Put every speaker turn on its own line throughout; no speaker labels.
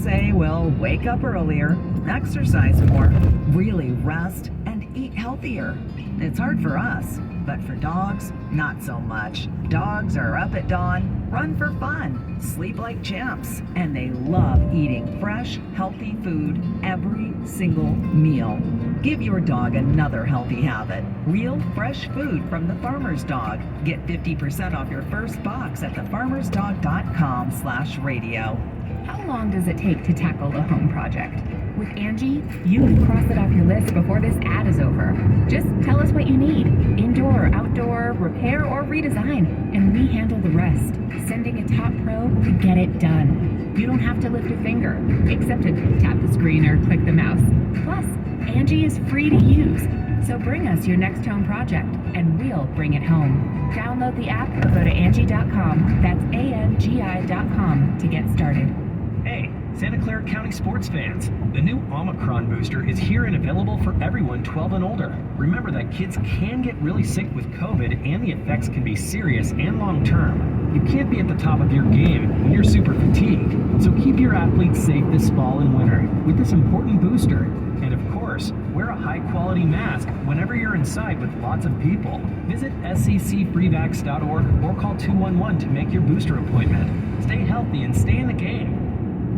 say, well, wake up earlier, exercise more, really rest, and eat healthier. It's hard for us, but for dogs, not so much. Dogs are up at dawn, run for fun, sleep like champs, and they love eating fresh, healthy food every single meal. Give your dog another healthy habit. Real, fresh food from the Farmer's Dog. Get 50% off your first box at thefarmersdog.com/radio.
How long does it take to tackle a home project? With Angie, you can cross it off your list before this ad is over. Just tell us what you need. Indoor or outdoor, repair or redesign, and we handle the rest. Sending a top pro to get it done. You don't have to lift a finger, except to tap the screen or click the mouse. Plus, Angie is free to use. So bring us your next home project, and we'll bring it home. Download the app or go to Angie.com. That's ANGI.com to get started.
Hey, Santa Clara County sports fans. The new Omicron booster is here and available for everyone 12 and older. Remember that kids can get really sick with COVID, and the effects can be serious and long-term. You can't be at the top of your game when you're super fatigued. So keep your athletes safe this fall and winter with this important booster. And of course, wear a high-quality mask whenever you're inside with lots of people. Visit scfreevax.org or call 211 to make your booster appointment. Stay healthy and stay in the game.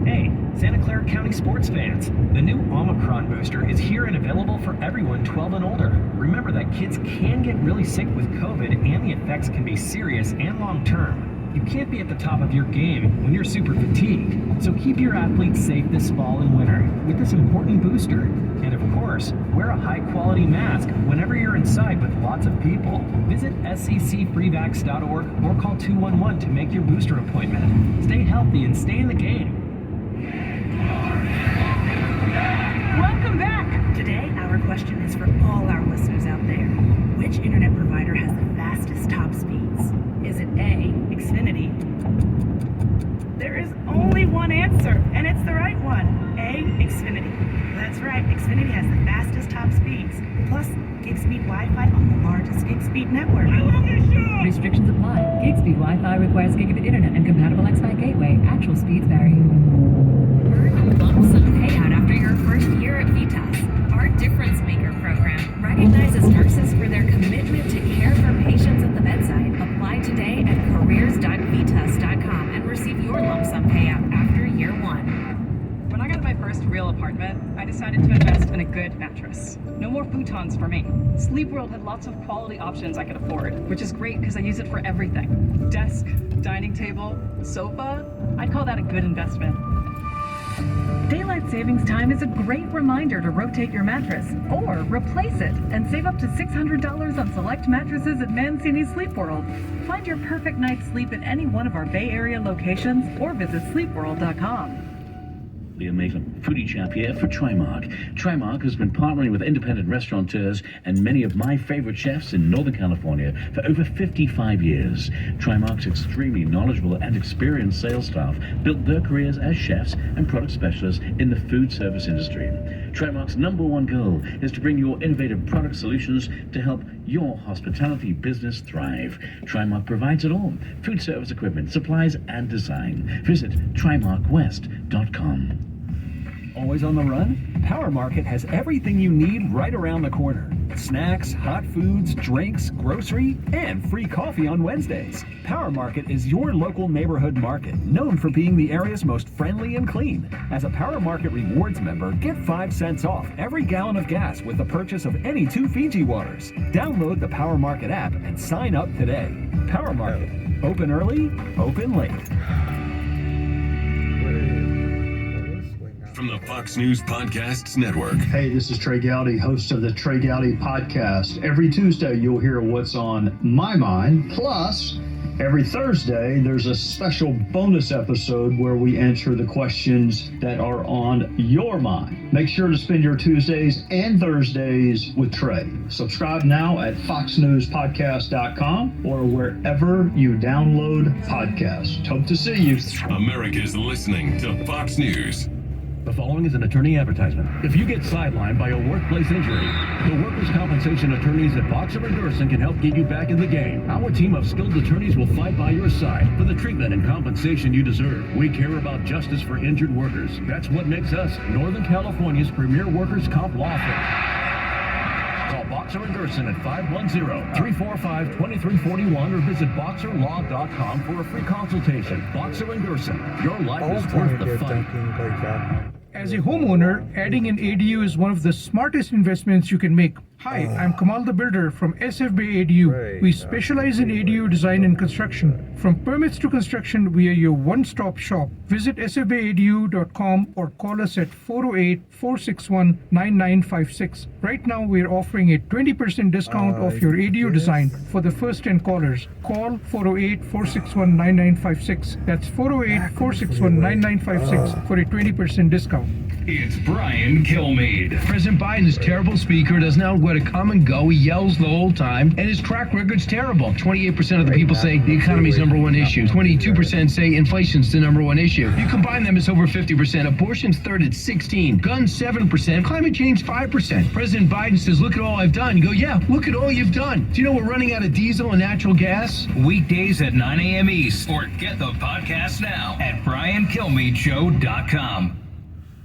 Hey, Santa Clara County sports fans. The new Omicron booster is here and available for everyone 12 and older. Remember that kids can get really sick with COVID, and the effects can be serious and long-term. You can't be at the top of your game when you're super fatigued. So keep your athletes safe this fall and winter with this important booster. And of course, wear a high-quality mask whenever you're inside with lots of people. Visit scfreevax.org or call 211 to make your booster appointment. Stay healthy and stay in the game.
Welcome back! Today, our question is for all our listeners out there. Which internet provider has the fastest top speeds? Is it A, Xfinity? There is only one answer, and it's the right one. A, Xfinity. That's right, Xfinity has the fastest top speeds, plus gig speed Wi-Fi on the largest gig speed network. I love this show!
Restrictions apply. Gig speed Wi-Fi requires gigabit internet and compatible Wi-Fi gateway. Actual speeds vary. Earn a lump sum payout after your first year at Vitas. Our Difference Maker program recognizes nurses for their commitment to care for patients at the bedside. Apply today at careers.vitas.com and receive your lump sum payout after year one.
When I got my first real apartment, I decided to invest in a good mattress. No more futons for me. Sleep World had lots of quality options I could afford, which is great because I use it for everything. Desk, dining table, sofa. I'd call that a good investment. Daylight savings time is a great reminder to rotate your mattress or replace it and save up to $600 on select mattresses at Mancini Sleep World. Find your perfect night's sleep at any one of our Bay Area locations or visit sleepworld.com.
Liam Maitland, foodie chap here for Trimark. Trimark has been partnering with independent restaurateurs and many of my favorite chefs in Northern California for over 55 years. Trimark's extremely knowledgeable and experienced sales staff built their careers as chefs and product specialists in the food service industry. Trimark's #1 goal is to bring your innovative product solutions to help your hospitality business thrive. Trimark provides it all: food service equipment, supplies, and design. Visit trimarkwest.com.
Always on the run? Power Market has everything you need right around the corner. Snacks, hot foods, drinks, grocery, and free coffee on Wednesdays. Power Market is your local neighborhood market, known for being the area's most friendly and clean. As a Power Market Rewards member, get 5 cents off every gallon of gas with the purchase of any 2 Fiji waters. Download the Power Market app and sign up today. Power Market. Open early, open late.
From the Fox News Podcasts Network.
Hey, this is Trey Gowdy, host of the Trey Gowdy Podcast. Every Tuesday, you'll hear what's on my mind. Plus, every Thursday, there's a special bonus episode where we answer the questions that are on your mind. Make sure to spend your Tuesdays and Thursdays with Trey. Subscribe now at foxnewspodcast.com or wherever you download podcasts. Hope to see you.
America's listening to Fox News.
The following is an attorney advertisement. If you get sidelined by a workplace injury, the workers' compensation attorneys at Boxer & Gerson can help get you back in the game. Our team of skilled attorneys will fight by your side for the treatment and compensation you deserve. We care about justice for injured workers. That's what makes us Northern California's premier workers' comp law firm. Call Boxer & Gerson at 510-345-2341 or visit boxerlaw.com for a free consultation. Boxer & Gerson, your life is worth the fight.
As a homeowner, adding an ADU is one of the smartest investments you can make. Hi, I'm Kamal the Builder from SFB ADU. We specialize in ADU design and construction. From permits to construction, we are your one-stop shop. Visit sfbadu.com or call us at 408-461-9956. Right now, we're offering a 20% discount off your ADU design for the first 10 callers. Call 408-461-9956. That's 408-461-9956 for a 20% discount.
It's Brian Kilmeade. President Biden's terrible speaker doesn't know where to come and go. He yells the whole time, and his track record's terrible. 28% of the people say the economy's number one issue. 22% say inflation's the number one issue. You combine them, it's over 50%. Abortion's third at 16%. Guns 7%. Climate change 5%. President Biden says, look at all I've done. You go, yeah, look at all you've done. Do you know we're running out of diesel and natural gas?
Weekdays at 9 a.m. East. Or get the podcast now at BrianKilmeadeShow.com.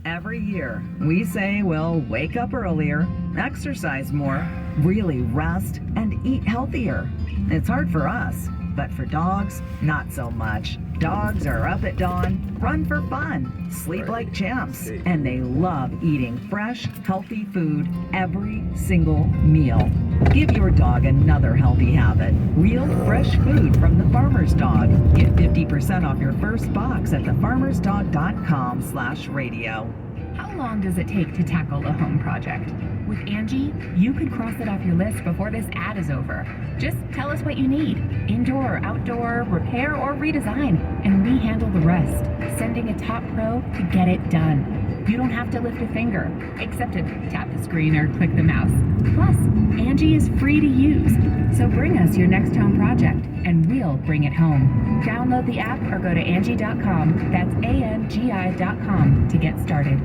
Every year, we say we'll wake up earlier, exercise more, really rest, and eat healthier. It's hard for us, but for dogs, not so much. Dogs are up at dawn, run for fun, sleep like champs, and they love eating fresh, healthy food every single meal. Give your dog another healthy habit. Real fresh food from the Farmer's Dog. Get 50% off your first box at thefarmersdog.com/radio.
How long does it take to tackle a home project? With Angie, you could cross it off your list before this ad is over. Just tell us what you need. Indoor or outdoor, repair or redesign, and we handle the rest, sending a top pro to get it done. You don't have to lift a finger, except to tap the screen or click the mouse. Plus, Angie is free to use. So bring us your next home project, and we'll bring it home. Download the app or go to Angie.com. That's ANGI.com to get started.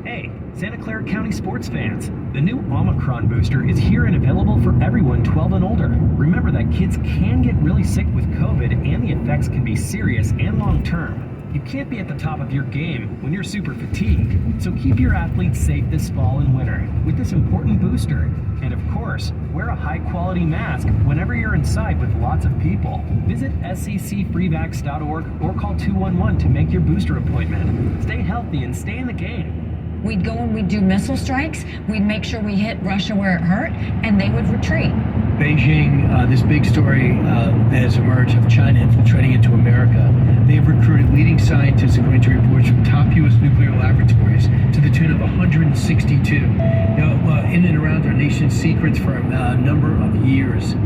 Hey, Santa Clara County sports fans. The new Omicron booster is here and available for everyone 12 and older. Remember that kids can get really sick with COVID and the effects can be serious and long-term. You can't be at the top of your game when you're super fatigued. So keep your athletes safe this fall and winter with this important booster. And of course, wear a high-quality mask whenever you're inside with lots of people. Visit sccfreevax.org or call 211 to make your booster appointment. Stay healthy and stay in the game.
We'd go and we'd do missile strikes. We'd make sure we hit Russia where it hurt, and they would retreat.
Beijing, this big story that has emerged of China infiltrating into America. They've recruited leading scientists, according to reports from top U.S. nuclear laboratories, to the tune of 162. In and around our nation's secrets for a number of years.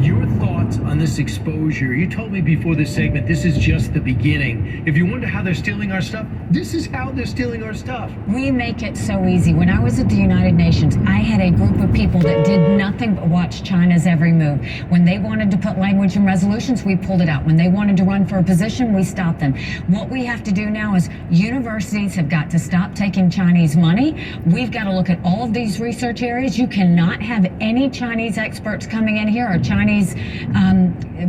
Your thoughts on this exposure? You told me before this segment, this is just the beginning. If you wonder how they're stealing our stuff, this is how they're stealing our stuff.
We make it so easy. When I was at the United Nations, I had a group of people that did nothing but watch China's every move. When they wanted to put language in resolutions, we pulled it out. When they wanted to run for a position, we stopped them. What we have to do now is universities have got to stop taking Chinese money. We've got to look at all of these research areas. You cannot have any Chinese experts coming in here or Chinese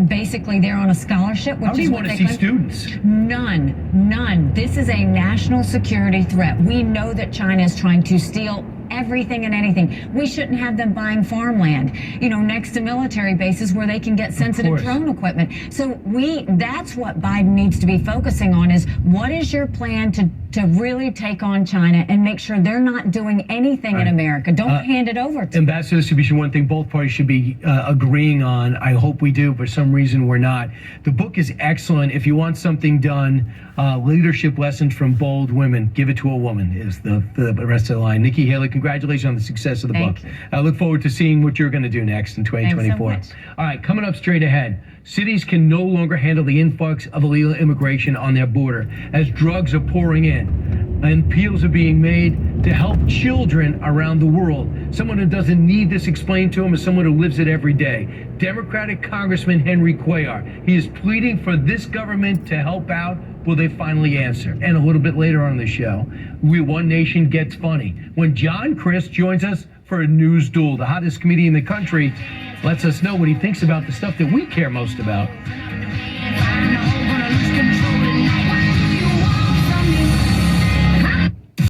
basically they're on a scholarship.
How do you want to see students?
None. This is a national security threat. We know that China is trying to steal everything and anything. We shouldn't have them buying farmland, next to military bases where they can get sensitive drone equipment. So that's what Biden needs to be focusing on is what is your plan to really take on China and make sure they're not doing anything in America. Don't hand it over to
Ambassador, this should be one thing both parties should be agreeing on. I hope we do. For some reason, we're not. The book is excellent. If you want something done, leadership lessons from bold women, give it to a woman is the rest of the line. Nikki Haley, congratulations on the success of the book. I look forward to seeing what you're going to do next in 2024.
Thanks so much.
All right, coming up straight ahead. Cities can no longer handle the influx of illegal immigration on their border as drugs are pouring in. And appeals are being made to help children around the world. Someone who doesn't need this explained to him is someone who lives it every day. Democratic Congressman Henry Cuellar. He is pleading for this government to help out Will they finally answer? And a little bit later on the show, One Nation Gets Funny, when John Chris joins us for a news duel. The hottest comedian in the country lets us know what he thinks about the stuff that we care most about.